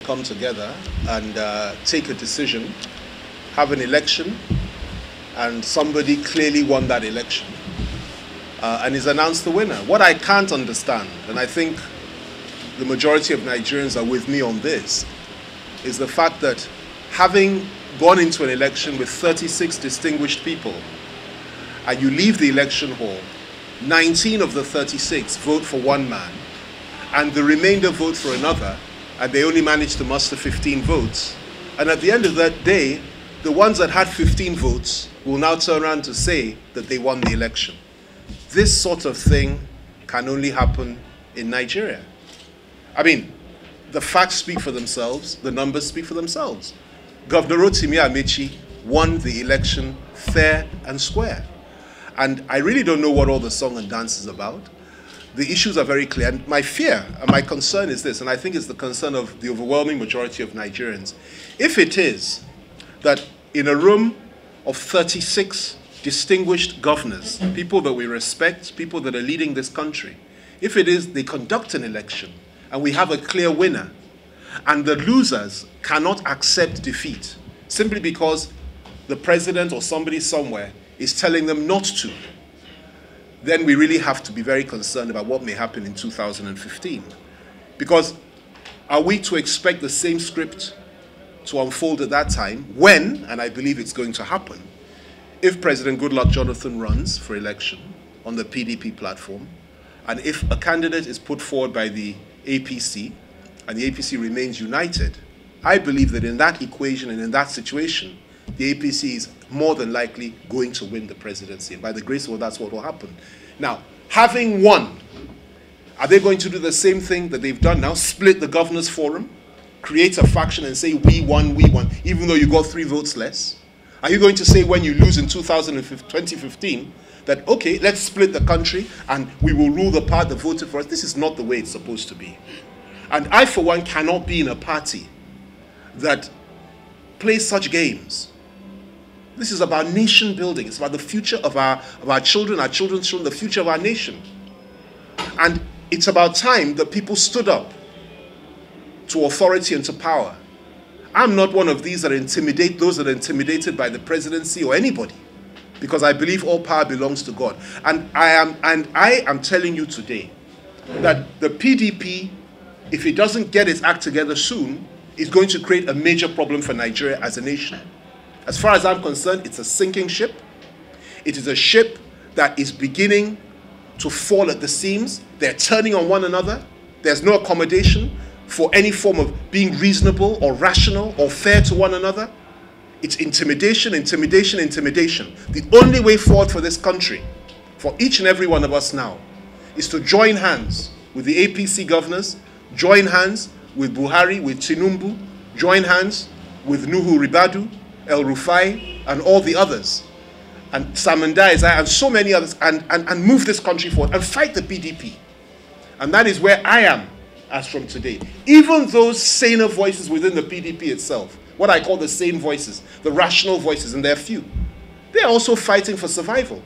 come together and take a decision, have an election, and somebody clearly won that election and is announced the winner. What I can't understand, and I think the majority of Nigerians are with me on this, is the fact that having gone into an election with 36 distinguished people, and you leave the election hall, 19 of the 36 vote for one man, and the remainder vote for another, and they only managed to muster 15 votes. And at the end of that day, the ones that had 15 votes will now turn around to say that they won the election. This sort of thing can only happen in Nigeria. I mean, the facts speak for themselves, the numbers speak for themselves. Governor Rotimi Amechi won the election fair and square. And I really don't know what all the song and dance is about. The issues are very clear. And my fear and my concern is this, and I think it's the concern of the overwhelming majority of Nigerians. If it is that in a room of 36 distinguished governors, people that we respect, people that are leading this country, if it is they conduct an election and we have a clear winner, and the losers cannot accept defeat simply because the president or somebody somewhere is telling them not to, then we really have to be very concerned about what may happen in 2015. Because are we to expect the same script to unfold at that time when, and I believe it's going to happen, if President Goodluck Jonathan runs for election on the PDP platform, and if a candidate is put forward by the APC, and the APC remains united, I believe that in that equation and in that situation, the APC is more than likely going to win the presidency. And by the grace of God, that's what will happen. Now, having won, are they going to do the same thing that they've done now? Split the governors' forum, create a faction and say, we won, even though you got 3 votes less? Are you going to say when you lose in 2015 that, okay, let's split the country and we will rule the part that voted for us? This is not the way it's supposed to be. And I, for one, cannot be in a party that plays such games. This is about nation building. It's about the future of our children, our children's children, the future of our nation. And it's about time that people stood up to authority and to power. I'm not one of these that intimidate those that are intimidated by the presidency or anybody, because I believe all power belongs to God. And I am telling you today that the PDP, if it doesn't get its act together soon, is going to create a major problem for Nigeria as a nation. As far as I'm concerned, it's a sinking ship. It is a ship that is beginning to fall at the seams. They're turning on one another. There's no accommodation for any form of being reasonable or rational or fair to one another. It's intimidation, intimidation, intimidation. The only way forward for this country, for each and every one of us now, is to join hands with the APC governors, join hands with Buhari, with Tinubu, join hands with Nuhu Ribadu, El Rufai, and all the others, and Samanda Isaiah, and so many others, and move this country forward and fight the PDP. And that is where I am as from today. Even those saner voices within the PDP itself, what I call the sane voices, the rational voices, and they're few, they're also fighting for survival.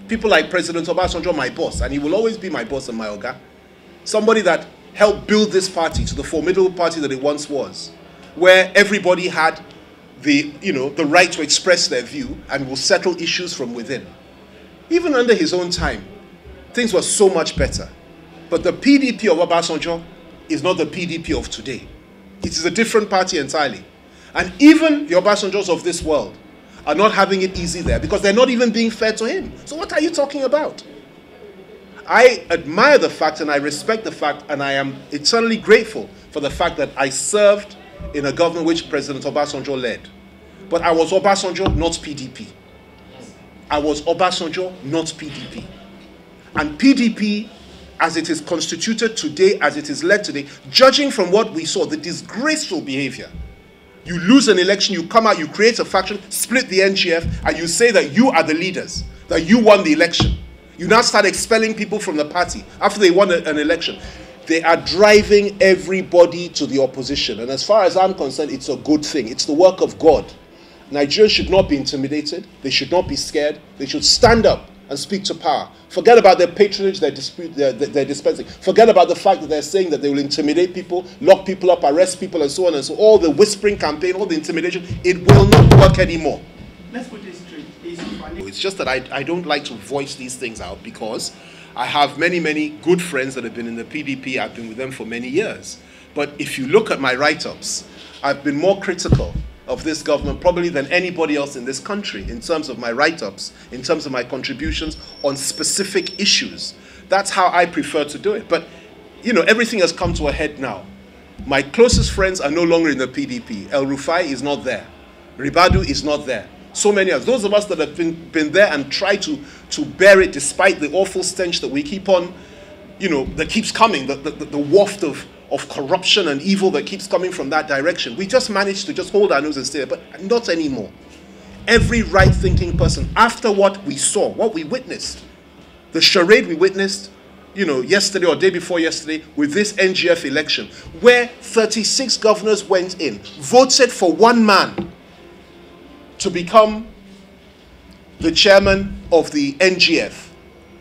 People like President Obasanjo, my boss, and he will always be my boss and my oga, somebody that helped build this party to the formidable party that it once was, where everybody had the right to express their view and will settle issues from within. Even under his own time, things were so much better. But the PDP of Obasanjo is not the PDP of today. It is a different party entirely. And even the Obasanjos of this world are not having it easy there because they're not even being fair to him. So what are you talking about? I admire the fact and I respect the fact, and I am eternally grateful for the fact that I served in a government which President Obasanjo led. But I was Obasanjo, not PDP. I was Obasanjo, not PDP. And PDP, as it is constituted today, as it is led today, judging from what we saw, the disgraceful behavior. You lose an election, you come out, you create a faction, split the NGF, and you say that you are the leaders, that you won the election. You now start expelling people from the party after they won an election. They are driving everybody to the opposition. And as far as I'm concerned, it's a good thing. It's the work of God. Nigerians should not be intimidated. They should not be scared. They should stand up and speak to power. Forget about their patronage they're dispensing. Forget about the fact that they're saying that they will intimidate people, lock people up, arrest people, and so on and so on. All the whispering campaign, all the intimidation, it will not work anymore. Let's put this straight. It's just that I don't like to voice these things out because I have many, many good friends that have been in the PDP. I've been with them for many years. But if you look at my write-ups, I've been more critical of this government probably than anybody else in this country in terms of my write-ups, in terms of my contributions on specific issues. That's how I prefer to do it. But, you know, everything has come to a head now. My closest friends are no longer in the PDP. El Rufai is not there. Ribadu is not there. So many others. Those of us that have been there and try to bear it despite the awful stench that we keep on, you know, that keeps coming, the waft of corruption and evil that keeps coming from that direction. We just managed to just hold our nose and stay there, but not anymore. Every right-thinking person, after what we saw, what we witnessed, the charade we witnessed, you know, yesterday or day before yesterday with this NGF election, where 36 governors went in, voted for one man to become the chairman of the NGF.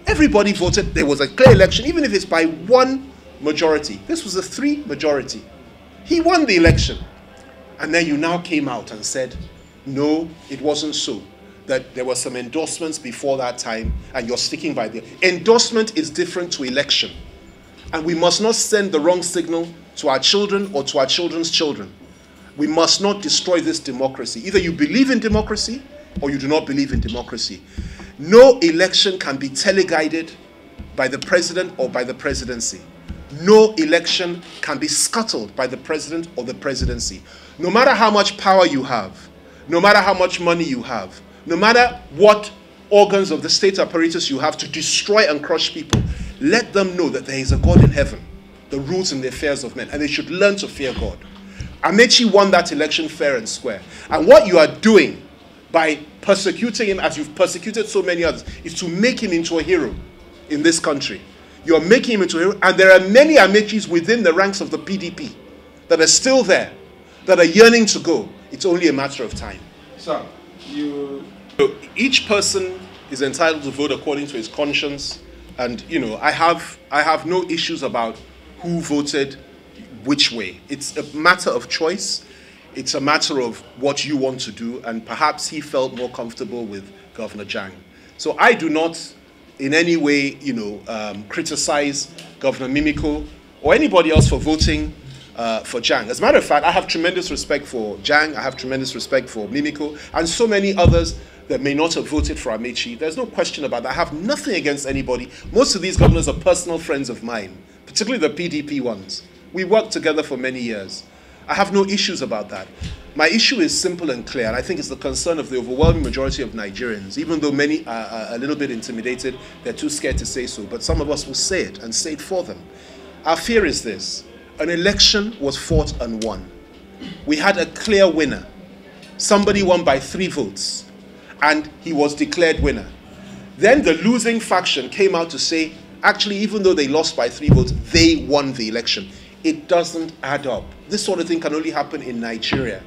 Everybody voted. There was a clear election, even if it's by one majority. This was a 3 majority. He won the election. And then you now came out and said, no, it wasn't so. That there were some endorsements before that time, and you're sticking by the endorsement is different to election. And we must not send the wrong signal to our children or to our children's children. We must not destroy this democracy. Either you believe in democracy or you do not believe in democracy. No election can be teleguided by the president or by the presidency. No election can be scuttled by the president or the presidency. No matter how much power you have, no matter how much money you have, no matter what organs of the state apparatus you have to destroy and crush people, let them know that there is a God in heaven that rules in the affairs of men, and they should learn to fear God. Amechi won that election fair and square. And what you are doing by persecuting him, as you've persecuted so many others, is to make him into a hero in this country. You're making him into a hero, and there are many Amechis within the ranks of the PDP that are still there, that are yearning to go. It's only a matter of time. So, each person is entitled to vote according to his conscience, and, you know, I have no issues about who voted which way. It's a matter of choice. It's a matter of what you want to do, and perhaps he felt more comfortable with Governor Jang. So I do not in any way, you know, criticize Governor Mimiko or anybody else for voting for Jang. As a matter of fact, I have tremendous respect for Jang, I have tremendous respect for Mimiko, and so many others that may not have voted for Amechi. There's no question about that. I have nothing against anybody. Most of these governors are personal friends of mine, particularly the PDP ones. We worked together for many years. I have no issues about that. My issue is simple and clear, and I think it's the concern of the overwhelming majority of Nigerians. Even though many are a little bit intimidated, they're too scared to say so, but some of us will say it and say it for them. Our fear is this: an election was fought and won. We had a clear winner. Somebody won by 3 votes, and he was declared winner. Then the losing faction came out to say, actually, even though they lost by 3 votes, they won the election. It doesn't add up. This sort of thing can only happen in Nigeria.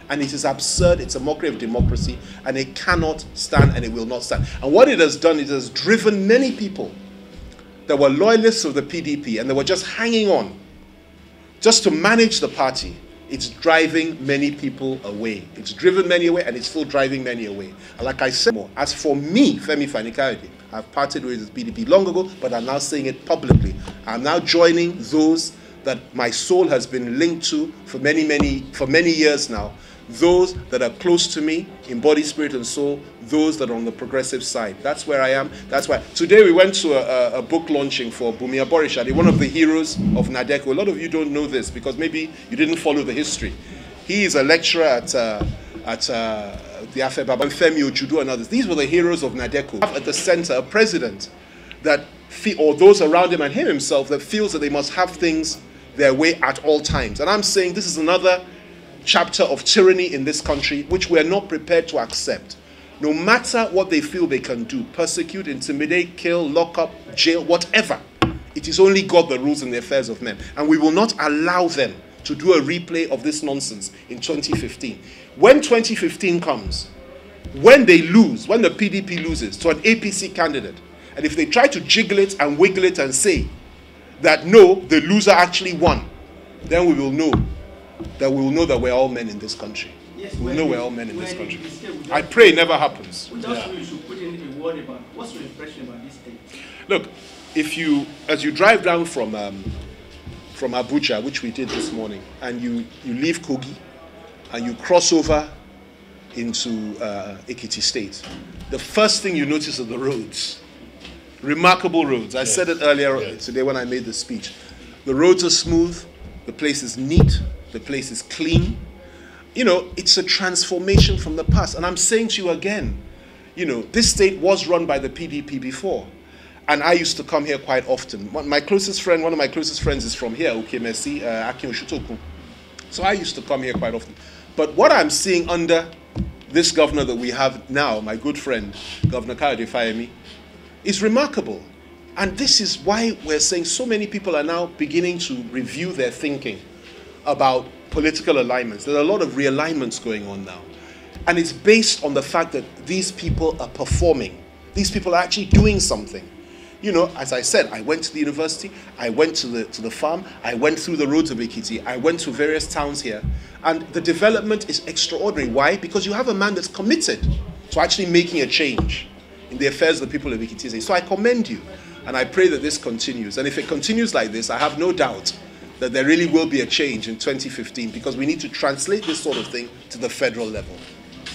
And it is absurd, it's a mockery of democracy, and it cannot stand and it will not stand. And what it has done, it has driven many people that were loyalists of the PDP and they were just hanging on just to manage the party. It's driving many people away. It's driven many away, and it's still driving many away. And like I said, as for me, Femi Fani Kayode, I've parted with the PDP long ago, but I'm now saying it publicly. I'm now joining those that my soul has been linked to for many years now. Those that are close to me in body, spirit, and soul. Those that are on the progressive side. That's where I am. That's why. Today we went to a book launching for Bumia Borishade, one of the heroes of Nadeko. A lot of you don't know this because maybe you didn't follow the history. He is a lecturer at the Afeba, Femi Ojudu and others. These were the heroes of Nadeko. At the center, a president that, or those around him and him himself, that feels that they must have things their way at all times. And I'm saying this is another chapter of tyranny in this country which we are not prepared to accept. No matter what they feel they can do, persecute, intimidate, kill, lock up, jail, whatever. It is only God that rules in the affairs of men. And we will not allow them to do a replay of this nonsense in 2015. When 2015 comes, when they lose, when the PDP loses to an APC candidate, and if they try to jiggle it and wiggle it and say that no, the loser actually won, then we will know that we're all men in this country. Yes, we'll know we're all men in this country. I pray it never happens. We just you should put in a word about what's your impression about this state? Look, as you drive down from Abuja, which we did this morning, and you leave Kogi, and you cross over into Ekiti State, the first thing you notice are the roads. Remarkable roads. I said it earlier today when I made the speech. The roads are smooth, the place is neat, the place is clean. You know, it's a transformation from the past. And I'm saying to you again, you know, this state was run by the PDP before. And I used to come here quite often. One of my closest friends is from here, Ukemesi, Akin Oshutoku. So I used to come here quite often. But what I'm seeing under this governor that we have now, my good friend, Governor Kayode Femi, is remarkable. And this is why we're saying so many people are now beginning to review their thinking about political alignments. There are a lot of realignments going on now. And it's based on the fact that these people are performing. These people are actually doing something. You know, as I said, I went to the university, I went to the farm, I went through the roads of Ekiti, I went to various towns here, and the development is extraordinary. Why? Because you have a man that's committed to actually making a change in the affairs of the people of Ekiti. So I commend you, and I pray that this continues. And if it continues like this, I have no doubt that there really will be a change in 2015, because we need to translate this sort of thing to the federal level.